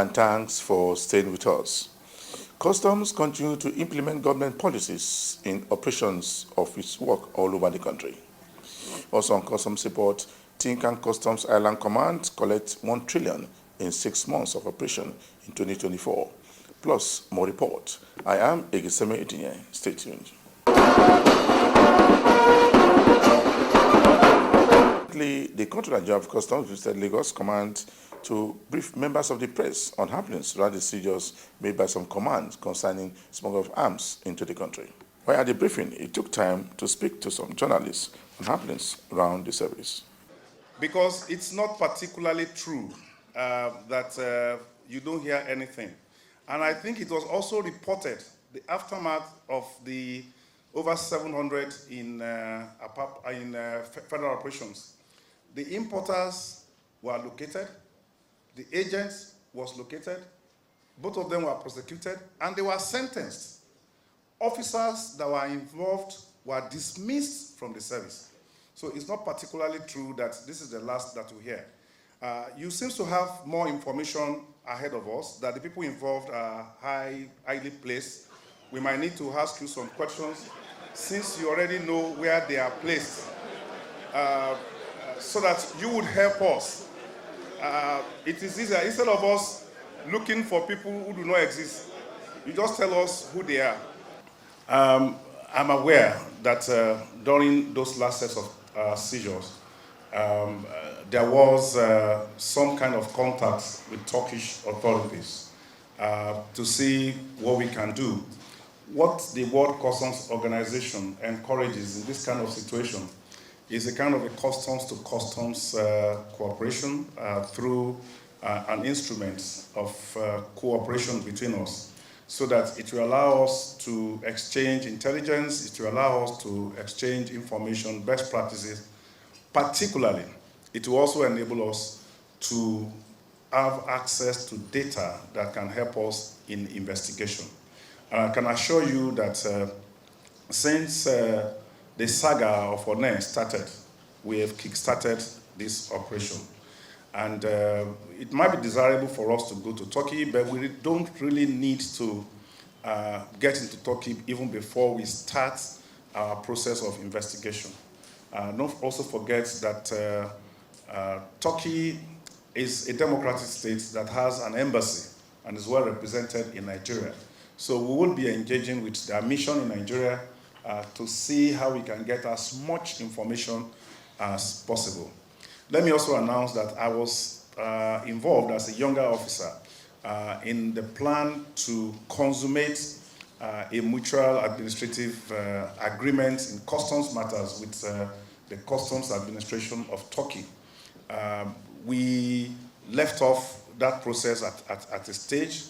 and thanks for staying with us. Customs continue to implement government policies in operations of its work all over the country. Also on customs report, Tinkan Customs Island Command collects 1 trillion in 6 months of operation in 2024. Plus, more report. I am Egiseme Etinye. Stay tuned. The Controller General of Customs visited Lagos Command to brief members of the press on happenings around the seizures made by some commands concerning smuggle of arms into the country. While at the briefing, he took time to speak to some journalists on happenings around the service. Because it's not particularly true that you don't hear anything. And I think it was also reported, the aftermath of the over 700 in federal operations. The importers were located, the agents was located, both of them were prosecuted, and they were sentenced. Officers that were involved were dismissed from the service. So it's not particularly true that this is the last that we hear. You seem to have more information ahead of us, that the people involved are highly placed. We might need to ask you some questions, since you already know where they are placed, so that you would help us. It is easier, instead of us looking for people who do not exist, you just tell us who they are. I'm aware that during those last sets of seizures, there was some kind of contact with Turkish authorities to see what we can do. What the World Customs Organization encourages in this kind of situation is a kind of a customs-to-customs cooperation through an instrument of cooperation between us, so that it will allow us to exchange intelligence, it will allow us to exchange information, best practices. Particularly, it will also enable us to have access to data that can help us in investigation. And I can assure you that since the saga of Onne started, we have kick-started this operation. And it might be desirable for us to go to Turkey, but we don't really need to get into Turkey even before we start our process of investigation. Don't also forget that Turkey is a democratic state that has an embassy and is well represented in Nigeria. So we will be engaging with their mission in Nigeria to see how we can get as much information as possible. Let me also announce that I was involved as a younger officer in the plan to consummate a mutual administrative agreement in customs matters with the Customs Administration of Turkey. We left off that process at a stage,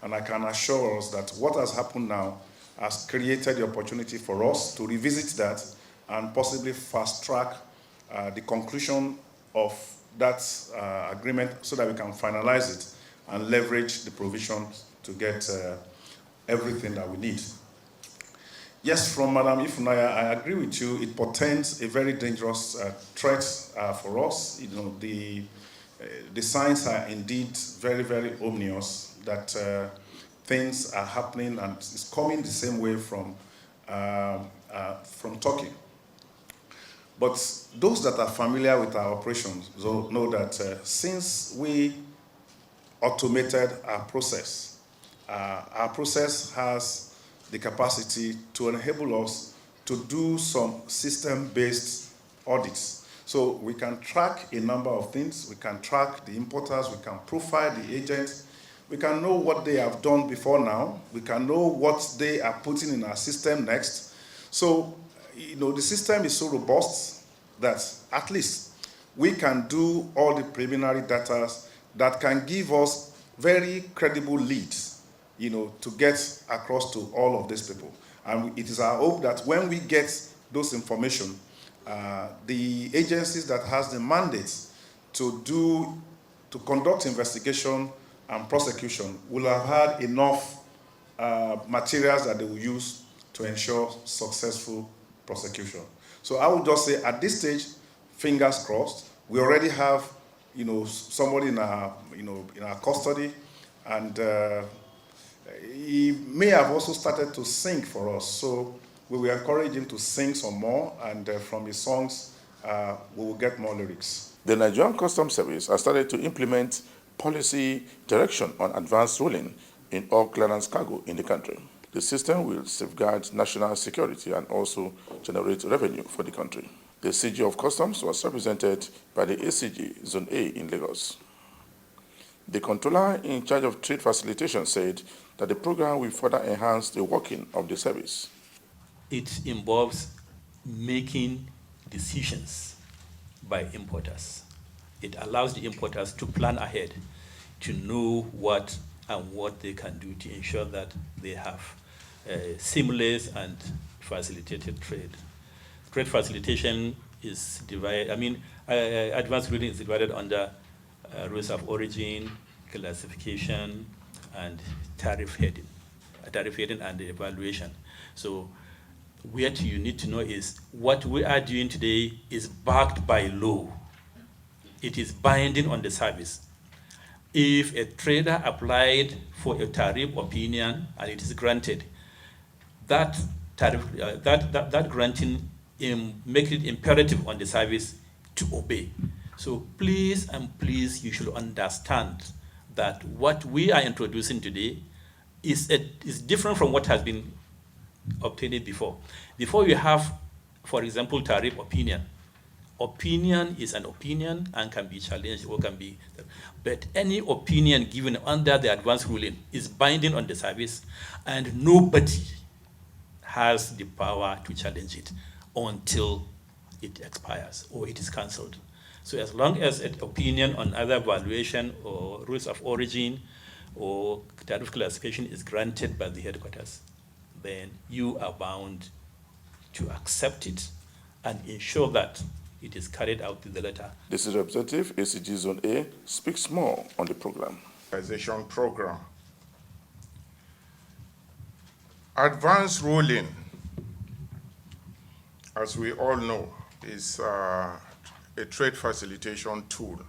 and I can assure us that what has happened now has created the opportunity for us to revisit that and possibly fast-track the conclusion of that agreement so that we can finalize it and leverage the provisions to get everything that we need. Yes, from Madam Ifunanya, I agree with you. It portends a very dangerous threat for us. You know, the signs are indeed very, very ominous that things are happening, and it's coming the same way from Turkey. But those that are familiar with our operations know that since we automated our process has the capacity to enable us to do some system-based audits. So we can track a number of things. We can track the importers, we can profile the agents, we can know what they have done before now, we can know what they are putting in our system next. So, you know, the system is so robust that at least we can do all the preliminary data that can give us very credible leads, you know, to get across to all of these people. And it is our hope that when we get those information, the agencies that has the mandate to conduct investigation and prosecution will have had enough materials that they will use to ensure successful prosecution. So I would just say at this stage, fingers crossed. We already have, you know, somebody in our, in our custody. And he may have also started to sing for us. So we will encourage him to sing some more, and from his songs, we will get more lyrics. The Nigerian Customs Service has started to implement policy direction on advanced ruling in all clearance cargo in the country. The system will safeguard national security and also generate revenue for the country. The CG of Customs was represented by the ACG Zone A in Lagos. The controller in charge of trade facilitation said that the program will further enhance the working of the service. It involves making decisions by importers. It allows the importers to plan ahead, to know what they can do to ensure that they have seamless and facilitated trade. Trade facilitation is divided, advanced ruling is divided under rules of origin, classification, and tariff heading and evaluation. So what you need to know is what we are doing today is backed by law. It is binding on the service. If a trader applied for a tariff opinion and it is granted, that tariff, that granting makes it imperative on the service to obey. So please, you should understand that what we are introducing today is different from what has been obtained before. Before you have, for example, tariff opinion. Opinion is an opinion and can be challenged or can be, but any opinion given under the advanced ruling is binding on the service, and nobody has the power to challenge it until it expires or it is cancelled. So as long as an opinion on either valuation or rules of origin or tariff classification is granted by the headquarters, then you are bound to accept it and ensure that it is carried out to the letter. This is Representative ACG Zone A speaks more on the program. Program. Advanced ruling, as we all know, is a trade facilitation tool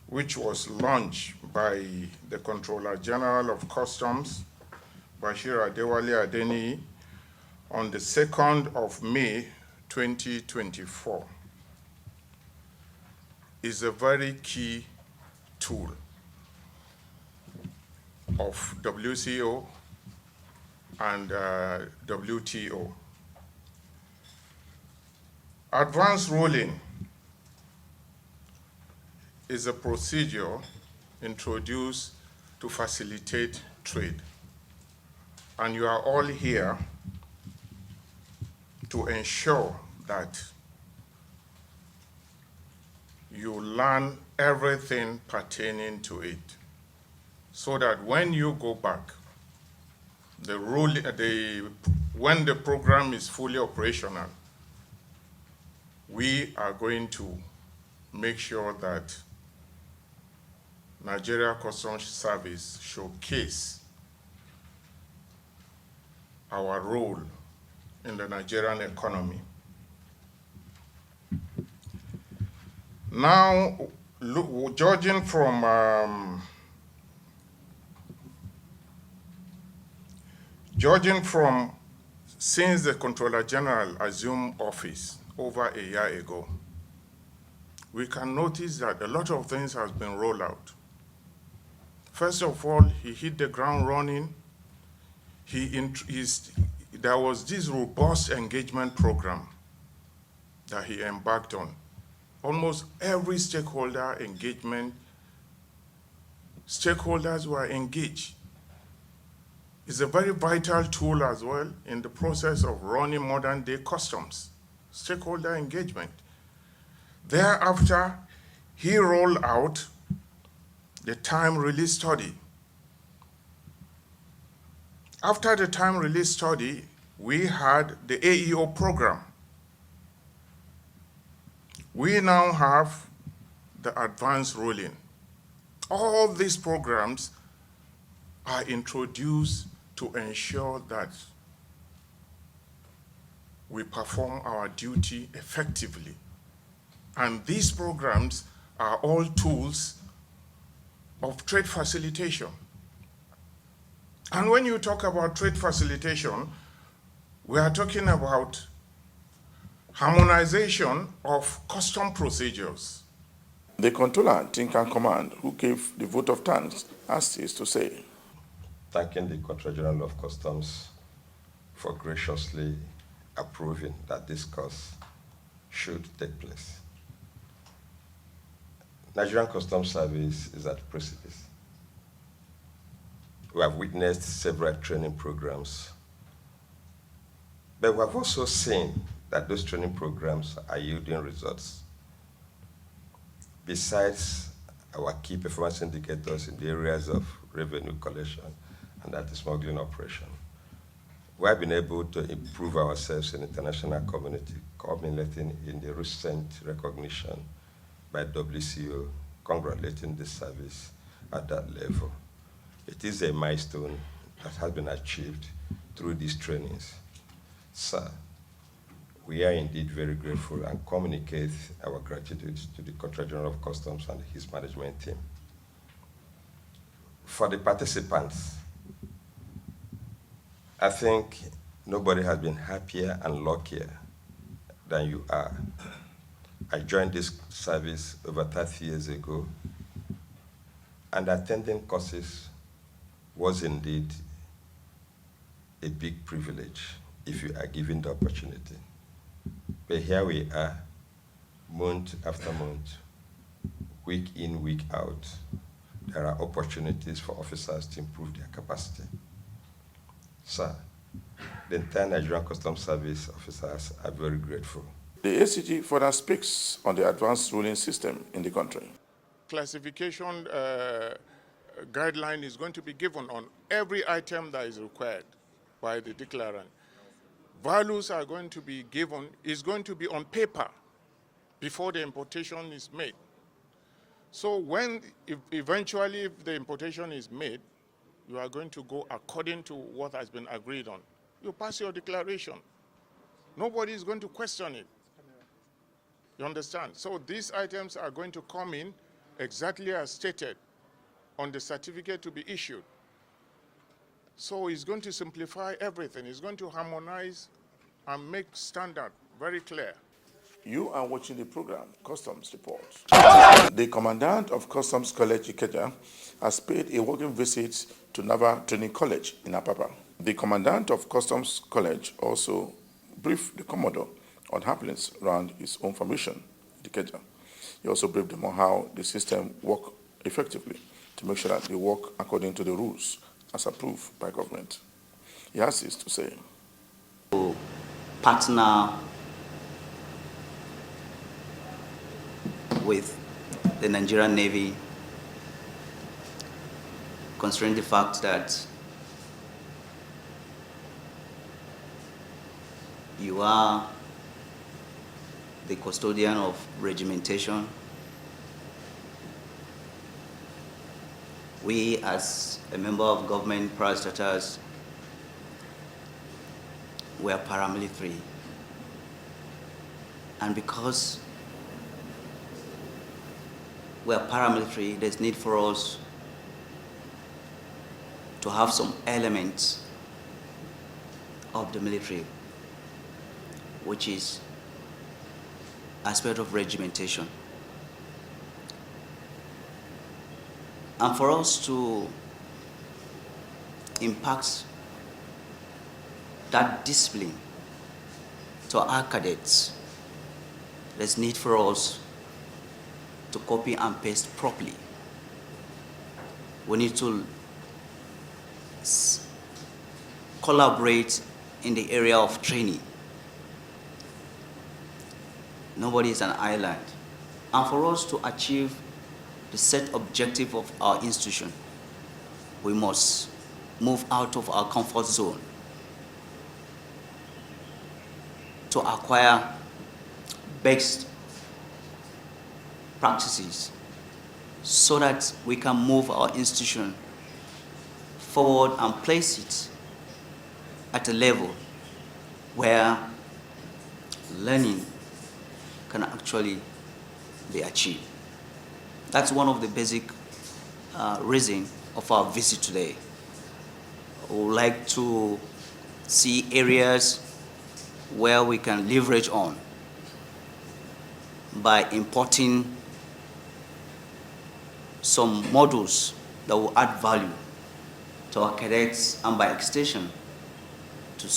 which was launched by the Controller General of Customs, Bashir Adewale Adeniyi, on the 2nd of May 2024. Is a very key tool of WCO and WTO. Advanced ruling is a procedure introduced to facilitate trade. And you are all here to ensure that you learn everything pertaining to it, so that when you go back, when the program is fully operational, we are going to make sure that Nigeria Customs Service showcase our role in the Nigerian economy. Now, judging from since the Controller General assumed office over a year ago, we can notice that a lot of things has been rolled out. First of all, he hit the ground running. There was this robust engagement program that he embarked on. Almost every stakeholder engagement, stakeholders were engaged. It's a very vital tool as well in the process of running modern day customs, stakeholder engagement. Thereafter, he rolled out the time release study. After the time release study, we had the AEO program. We now have the advanced ruling. All these programs are introduced to ensure that we perform our duty effectively. And these programs are all tools of trade facilitation. And when you talk about trade facilitation, we are talking about harmonization of custom procedures. The controller, Tinkan Command, who gave the vote of thanks, has this to say. Thanking the Controller General of Customs for graciously approving that this course should take place. Nigerian Customs Service is at precipice. We have witnessed several training programs, but we have also seen that those training programs are yielding results. Besides our key performance indicators in the areas of revenue collection and anti-smuggling operation, we have been able to improve ourselves in the international community, culminating in the recent recognition by WCO congratulating the service at that level. It is a milestone that has been achieved through these trainings. Sir, we are indeed very grateful and communicate our gratitude to the Controller General of Customs and his management team. For the participants, I think nobody has been happier and luckier than you are. I joined this service over 30 years ago, and attending courses was indeed a big privilege if you are given the opportunity. But here we are, month after month, week in, week out. There are opportunities for officers to improve their capacity. Sir, the entire Nigerian Customs Service officers are very grateful. The ACG further speaks on the advanced ruling system in the country. Classification guideline is going to be given on every item that is required by the declarant. Values are going to be given, is going to be on paper before the importation is made. So if the importation is made, you are going to go according to what has been agreed on. You pass your declaration. Nobody is going to question it. You understand? So these items are going to come in exactly as stated on the certificate to be issued. So it's going to simplify everything. It's going to harmonize and make standard very clear. You are watching the program, Customs Report. The Commandant of Customs College Ikeja has paid a working visit to Naval Training College in Apapa. The Commandant of Customs College also briefed the Commodore on happenings around his own formation in Ikeja. He also briefed them on how the system works effectively to make sure that they work according to the rules as approved by government. He has this to say. To partner with the Nigerian Navy considering the fact that you are the custodian of regimentation. We, as a member of government parastatals, we are paramilitary. And because we are paramilitary, there's need for us to have some elements of the military, which is aspect of regimentation. And for us to impact that discipline to our cadets, there's need for us to copy and paste properly. We need to collaborate in the area of training. Nobody is an island. And for us to achieve the set objective of our institution, we must move out of our comfort zone to acquire best practices so that we can move our institution forward and place it at a level where learning can actually be achieved. That's one of the basic reason of our visit today. We would like to see areas where we can leverage on by importing some modules that will add value to our cadets and by extension to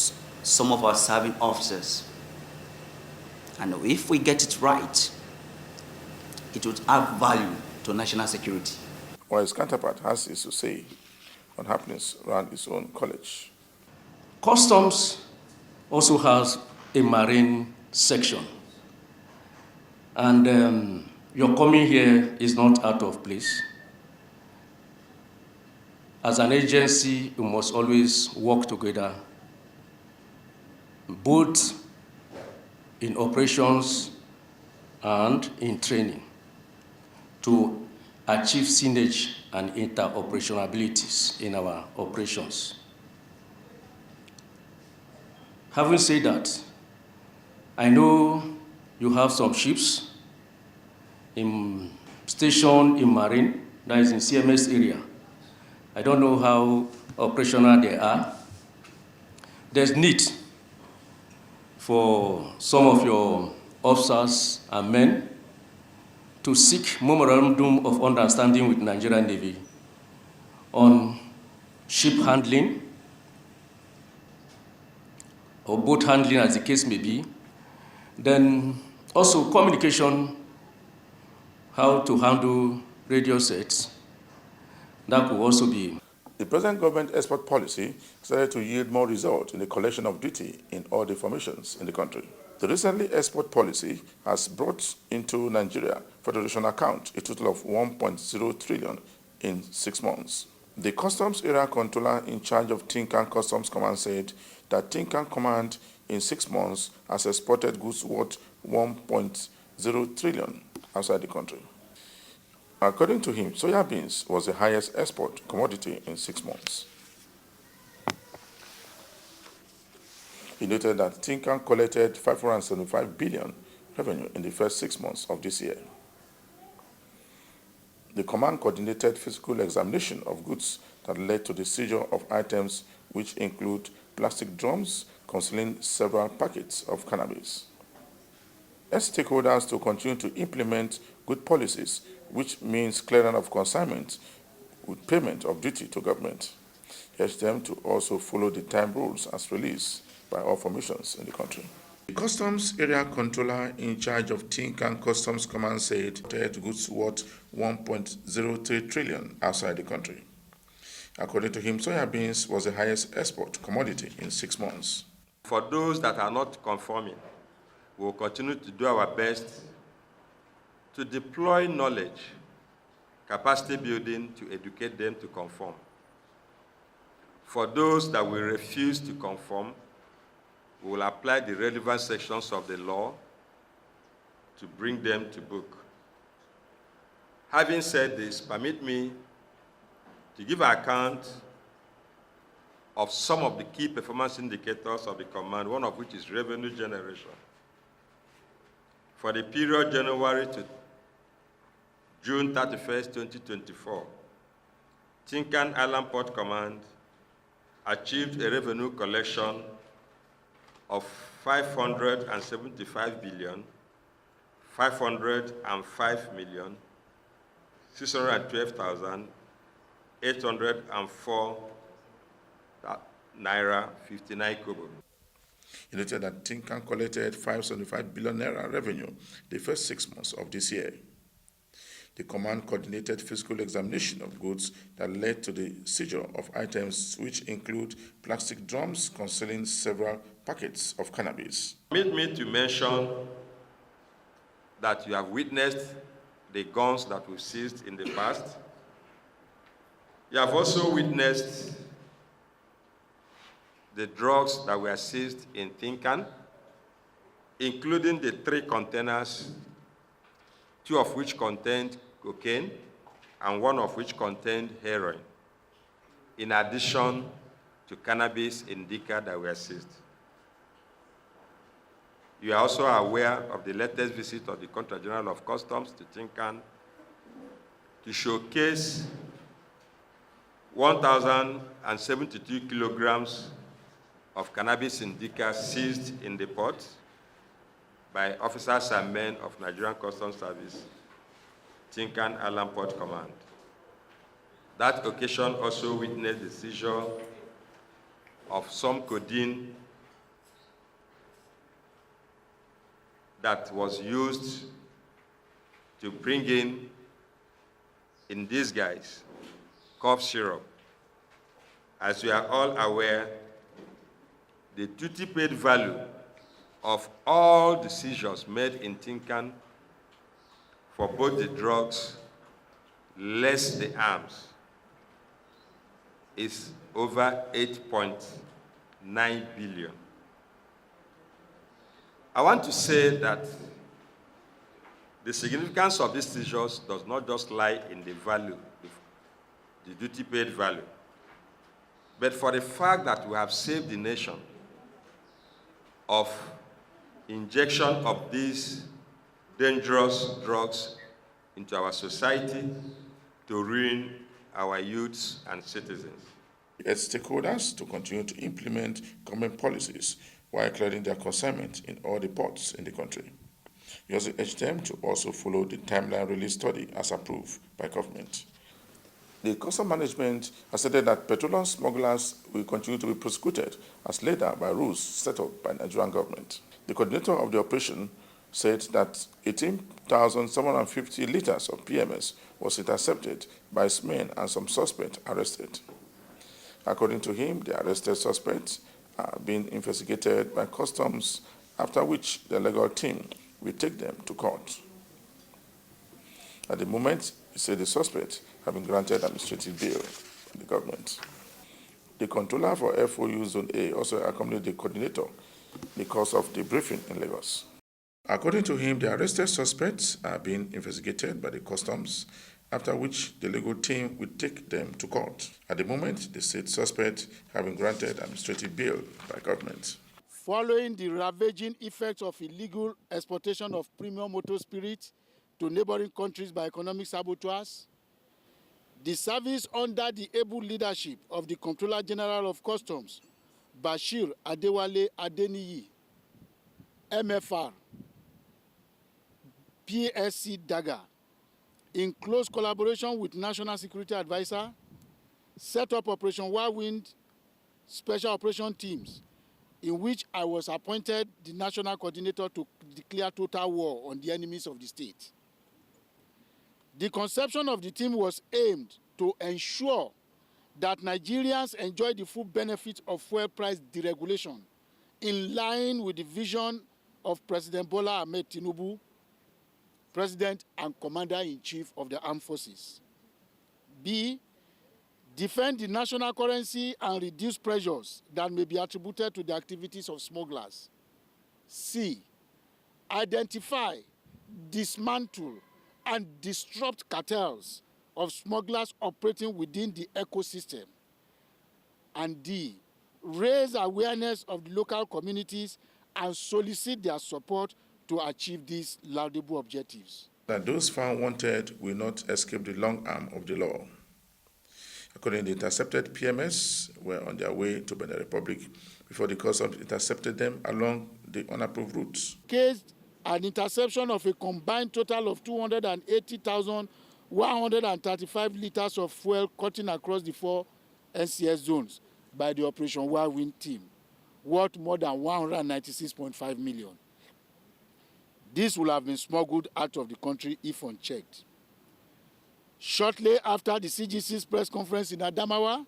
some of our serving officers. And if we get it right, it would add value to national security. While his counterpart has his to say on happenings around his own college. Customs also has a marine section. And your coming here is not out of place. As an agency, you must always work together, both in operations and in training, to achieve synergy and interoperabilities in our operations. Having said that, I know you have some ships stationed in Marine, that is in CMS area. I don't know how operational they are. There's need for some of your officers and men to seek memorandum of understanding with Nigerian Navy on ship handling or boat handling, as the case may be. Then also communication, how to handle radio sets. That could also be. The present government export policy started to yield more results in the collection of duty in all the formations in the country. The recently export policy has brought into Nigeria Federation account a total of 1.0 trillion in 6 months. The Customs Area Controller in charge of Tinkan Customs Command said that Tinkan Command in 6 months has exported goods worth 1.0 trillion outside the country. According to him, soya beans was the highest export commodity in 6 months. He noted that Tinkan collected 575 billion revenue in the first 6 months of this year. The command coordinated physical examination of goods that led to the seizure of items which include plastic drums concealing several packets of cannabis. Urged stakeholders to continue to implement good policies, which means clearance of consignment with payment of duty to government. He urged them to also follow the time rules as released by all formations in the country. The Customs Area Controller in charge of Tinkan Customs Command said that goods worth 1.03 trillion outside the country. According to him, soya beans was the highest export commodity in 6 months. For those that are not conforming, we will continue to do our best to deploy knowledge, capacity building to educate them to conform. For those that will refuse to conform, we will apply the relevant sections of the law to bring them to book. Having said this, permit me to give an account of some of the key performance indicators of the command, one of which is revenue generation. For the period January to June 31st, 2024, Tinkan Island Port Command achieved a revenue collection of 575 billion, 505 million, 612,804 naira 59 kobo. He noted that Tinkan collected 575 billion naira revenue the first 6 months of this year. The command coordinated physical examination of goods that led to the seizure of items which include plastic drums concealing several packets of cannabis. Permit me to mention that you have witnessed the guns that we've seized in the past. You have also witnessed the drugs that were seized in Tinkan, including the 3 containers, 2 of which contained cocaine and 1 of which contained heroin, in addition to cannabis indica that were seized. You are also aware of the latest visit of the Controller General of Customs to Tinkan to showcase 1,072 kilograms of cannabis indica seized in the port by officers and men of Nigerian Customs Service, Tinkan Island Port Command. That occasion also witnessed the seizure of some codeine that was used to bring in disguise, cough syrup. As we are all aware, the duty paid value of all the seizures made in Tinkan for both the drugs, less the arms, is over 8.9 billion. I want to say that the significance of these seizures does not just lie in the value, the duty paid value, but for the fact that we have saved the nation of injection of these dangerous drugs into our society to ruin our youths and citizens. Its stakeholders to continue to implement government policies while clearing their consignment in all the ports in the country. He also urged them to also follow the timeline release study as approved by government. The Customs Management has stated that petroleum smugglers will continue to be prosecuted as laid out by rules set up by the Nigerian government. The coordinator of the operation said that 18,750 liters of PMS was intercepted by his men and some suspects arrested. According to him, the arrested suspects are being investigated by customs, after which the legal team will take them to court. At the moment, he said the suspects have been granted administrative bail by the government. The controller for FOU Zone A also accompanied the coordinator in the course of the briefing in Lagos. According to him, the arrested suspects are being investigated by the customs, after which the legal team will take them to court. At the moment, the said suspects have been granted administrative bail by government. Following the ravaging effects of illegal exportation of premium motor spirits to neighboring countries by economic saboteurs, the service under the able leadership of the Comptroller General of Customs, Bashir Adewale Adeniyi, MFR, PSC Daga, in close collaboration with National Security Advisor, set up Operation Whirlwind Special Operation Teams, in which I was appointed the national coordinator to declare total war on the enemies of the state. The conception of the team was aimed to ensure that Nigerians enjoy the full benefits of fuel price deregulation in line with the vision of President Bola Ahmed Tinubu, President and Commander-in-Chief of the Armed Forces. B, defend the national currency and reduce pressures that may be attributed to the activities of smugglers. C, identify, dismantle, and disrupt cartels of smugglers operating within the ecosystem. And D, raise awareness of the local communities and solicit their support to achieve these laudable objectives. That those found wanted will not escape the long arm of the law. According to the intercepted PMS, were on their way to Benin Republic before the customs intercepted them along the unapproved routes. Case an interception of a combined total of 280,135 liters of fuel cutting across the 4 NCS zones by the Operation Whirlwind team, worth more than 196.5 million. This will have been smuggled out of the country if unchecked. Shortly after the CGC's press conference in Adamawa,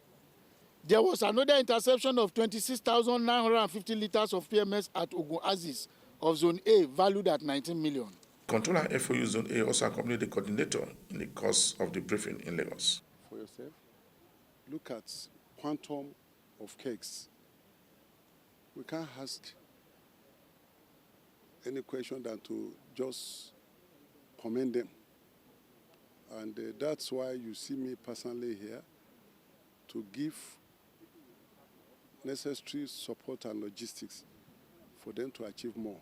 there was another interception of 26,950 liters of PMS at Ogun Aziz of Zone A, valued at 19 million. Controller FOU Zone A also accompanied the coordinator in the course of the briefing in Lagos. For yourself, look at quantum of cakes. We can't ask any question than to just commend them. And that's why you see me personally here, to give necessary support and logistics for them to achieve more.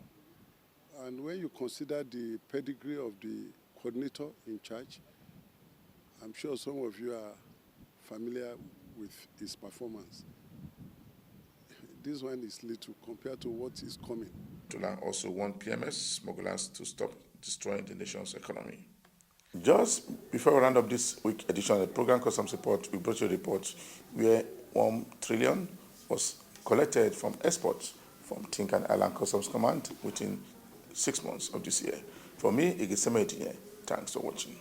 And when you consider the pedigree of the coordinator in charge, I'm sure some of you are familiar with his performance. This one is little compared to what is coming. Tula also warned PMS smugglers to stop destroying the nation's economy. Just before we round up this week's edition of the program Customs Report, we brought you a report where 1 trillion was collected from exports from Tinkan Island Customs Command within 6 months of this year. For me, Igiseme Etinye, thanks for watching.